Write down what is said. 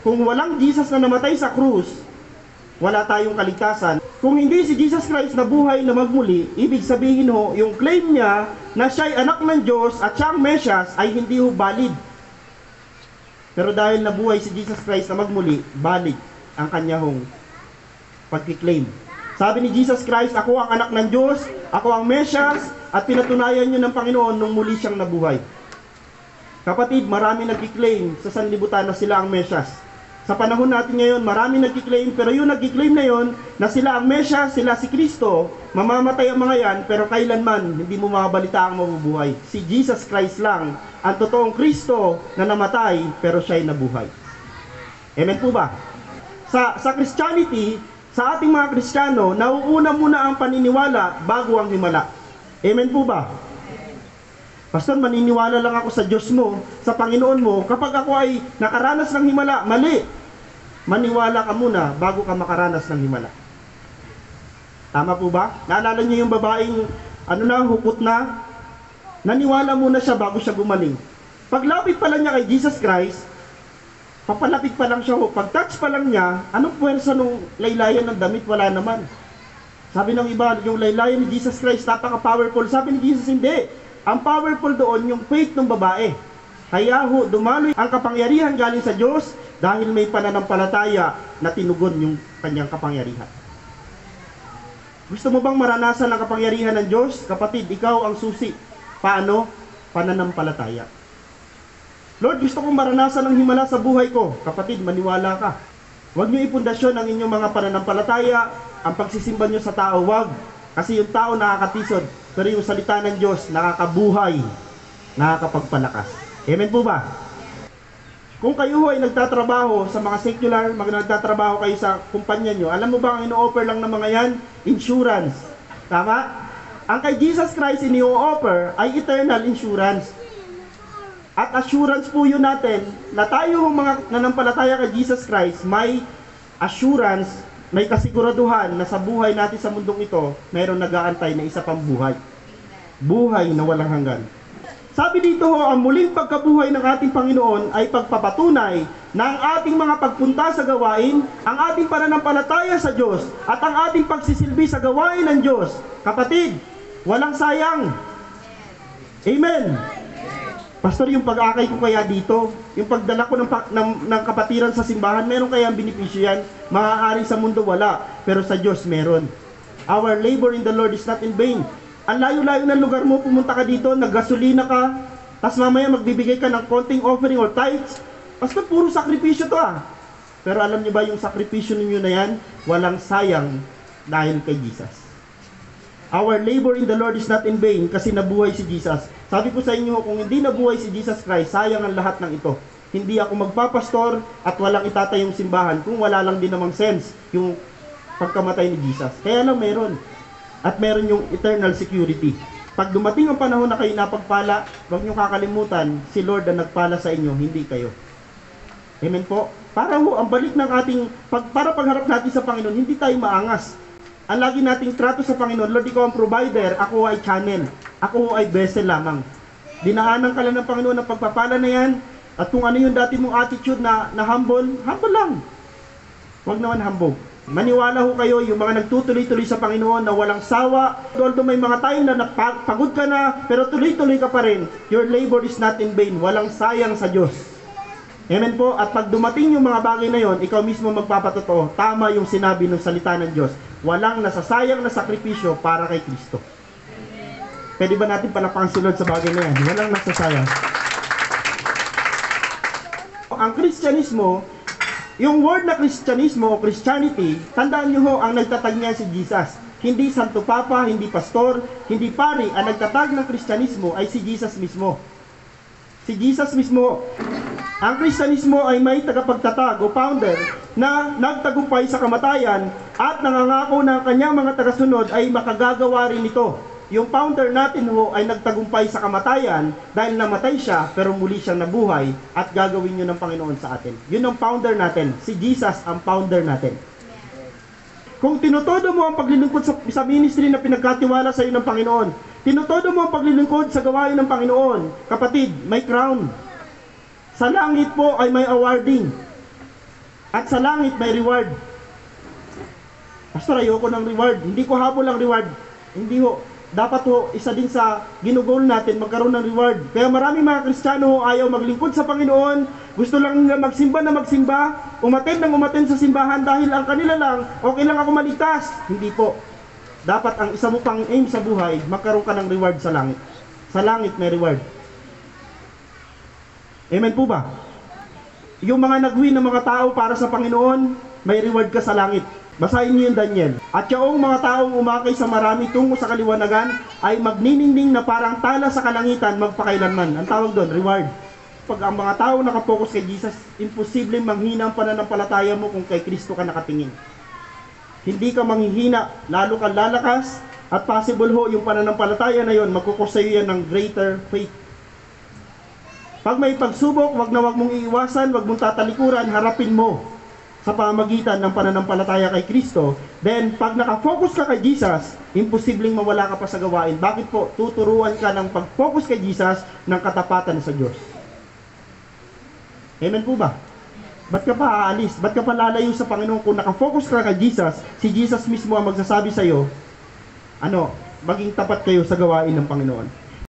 Kung walang Jesus na namatay sa krus, wala tayong kaligtasan. Kung hindi si Jesus Christ na buhay na magmuli, ibig sabihin ho, yung claim niya na siya'y anak ng Diyos at siyang Mesyas ay hindi ho valid. Pero dahil nabuhay si Jesus Christ na magmuli, valid ang kanyang pagkiklaim. Sabi ni Jesus Christ, ako ang anak ng Diyos, ako ang Mesyas, at pinatunayan niyo ng Panginoon nung muli siyang nabuhay. Kapatid, marami nagkiklaim sa sanlibutan na sila ang Mesyas. Sa panahon natin ngayon, marami nagkiklaim, pero yung nagkiklaim na yon, na sila ang Mesyas, sila si Kristo, mamamatay ang mga yan, pero kailanman hindi mo mabalita ang mabubuhay. Si Jesus Christ lang, ang totoong Kristo na namatay, pero siya'y nabuhay. Amen po ba? Sa Christianity, sa ating mga Kristiyano, nauuna muna ang paniniwala bago ang himala. Amen po ba? Pastor, maniniwala lang ako sa Diyos mo, sa Panginoon mo, kapag ako ay nakaranas ng himala. Mali! Maniwala ka muna bago ka makaranas ng himala. Tama po ba? Naalala niyo yung babaeng, hukot na? Naniwala muna siya bago siya gumaling. Paglapit pa lang niya kay Jesus Christ, papalapit pa lang siya, pag-touch pa lang niya, anong puwersa nung laylayan ng damit? Wala naman. Sabi ng iba, yung laylayan ni Jesus Christ, napaka-powerful. Sabi ni Jesus, hindi. Ang powerful doon, yung faith ng babae. Kaya dumaloy ang kapangyarihan galing sa Diyos dahil may pananampalataya na tinugon yung kanyang kapangyarihan. Gusto mo bang maranasan ang kapangyarihan ng Diyos? Kapatid, ikaw ang susi. Paano? Pananampalataya. Lord, gusto kong maranasan ang himala sa buhay ko. Kapatid, maniwala ka. Huwag niyo ipundasyon ang inyong mga pananampalataya, ang pagsisimba niyo sa tao. Huwag. Kasi yung tao nakakatisod, pero yung salita ng Diyos nakakabuhay, nakakapagpalakas. Amen po ba? Kung kayo ay nagtatrabaho sa mga secular, nagtatrabaho kayo sa kumpanya nyo, alam mo ba ang ino-offer lang ng mga yan? Insurance. Tama? Ang kay Jesus Christ ini-offer ay eternal insurance. At assurance po yun natin na tayo mga nanampalataya kay Jesus Christ, may assurance, may kasiguraduhan na sa buhay natin sa mundong ito, mayroon nag-aantay na isa pang buhay. Buhay na walang hanggan. Sabi dito ho, ang muling pagkabuhay ng ating Panginoon ay pagpapatunay na ang ating mga pagpunta sa gawain, ang ating pananampalataya sa Diyos, at ang ating pagsisilbi sa gawain ng Diyos. Kapatid, walang sayang. Amen. Pastor, yung pag-akay ko kaya dito, yung pagdala ko ng kapatiran sa simbahan, meron kaya ang benepisyo yan? Maaaring sa mundo wala, pero sa Diyos meron. Our labor in the Lord is not in vain. Ang layo-layo ng lugar mo, pumunta ka dito, naggasolina ka, tas mamaya magbibigay ka ng konting offering or tithes. Pastor, puro sakripisyo to Pero alam niyo ba yung sakripisyo ninyo na yan, walang sayang dahil kay Jesus. Our labor in the Lord is not in vain kasi nabuhay si Jesus. Sabi ko sa inyo, kung hindi nabuhay si Jesus Christ, sayang ang lahat ng ito. Hindi ako magpapastor at walang itatayong simbahan kung wala lang din namang sense yung pagkamatay ni Jesus. Kaya lang meron. At meron yung eternal security. Pag dumating ang panahon na kayo napagpala, huwag nyo kakalimutan, si Lord ang nagpala sa inyo, hindi kayo. Amen po? Para ang balik ng ating, para pagharap natin sa Panginoon, hindi tayo maangas. Ang lagi nating trato sa Panginoon, Lord, ikaw ang provider, ako ay channel, ako ay vessel lamang. Dinaanan ka lang ng Panginoon ng pagpapala na yan, at kung ano yung dati mong attitude na humble, humble lang. Huwag naman humble. Maniwala ho kayo, yung mga nagtutuloy-tuloy sa Panginoon na walang sawa, although may mga time na pagod ka na, pero tuloy-tuloy ka pa rin, your labor is not in vain, walang sayang sa Diyos. Amen po? At pag dumating yung mga bagay na yon, ikaw mismo magpapatotoo, tama yung sinabi ng salita ng Diyos, walang nasasayang na sakripisyo para kay Kristo. Pwede ba natin palapakan si Lord sa bagay na yan? Walang nasasayang. Ang Kristyanismo, yung word na Kristyanismo o Christianity, tandaan nyo ho, ang nagtatag niya si Jesus. Hindi Santo Papa, hindi Pastor, hindi Pari. Ang nagtatag ng Kristyanismo ay si Jesus mismo. Si Jesus mismo. Ang Kristyanismo ay may tagapagtatag o founder na nagtagumpay sa kamatayan at nangangako na ang kanyang mga tagasunod ay makagagawa rin ito. Yung founder natin ho ay nagtagumpay sa kamatayan dahil namatay siya pero muli siyang nabuhay at gagawin yun ng Panginoon sa atin. Yun ang founder natin. Si Jesus ang founder natin. Kung tinutodo mo ang paglilingkod sa ministry na pinagkatiwala sa iyo ng Panginoon, tinutodo mo ang paglilingkod sa gawain ng Panginoon, kapatid, may crown. Sa langit po ay may awarding. At sa langit may reward. Pastor, ayoko ng reward. Hindi ko habol ang reward. Hindi ho. Dapat ho, isa din sa ginugol natin, magkaroon ng reward. Kaya maraming mga Kristiyano ho, ayaw maglingkod sa Panginoon. Gusto lang nila magsimba na magsimba. Umattend sa simbahan dahil ang kanila lang, okay lang ako maligtas. Hindi po. Dapat ang isa mo pang aim sa buhay, magkaroon ka ng reward sa langit. Sa langit may reward. Amen po ba? Yung mga nag-win ng mga tao para sa Panginoon, may reward ka sa langit. Basahin niyo yung Daniel. At yung mga taong umakay sa marami tungo sa kaliwanagan ay magniningning na parang tala sa kalangitan magpakailanman. Ang tawag doon, reward. Pag ang mga tao nakapokus kay Jesus, imposible manghina ang pananampalataya mo kung kay Kristo ka nakatingin. Hindi ka manghihina, lalo ka lalakas, at possible ho yung pananampalataya na yon, magkukos sa'yo yan ng greater faith. Pag may pagsubok, wag mong iiwasan, wag mong tatalikuran, harapin mo sa pamagitan ng pananampalataya kay Kristo. Then, pag nakafocus ka kay Jesus, imposibleng mawala ka pa sa gawain. Bakit po? Tuturuan ka ng pag-focus kay Jesus ng katapatan sa Diyos. Amen po ba? Ba't ka pa aalis? Ba't ka pa lalayo sa Panginoon? Kung nakafocus ka kay Jesus, si Jesus mismo ang magsasabi sa iyo, maging tapat kayo sa gawain ng Panginoon.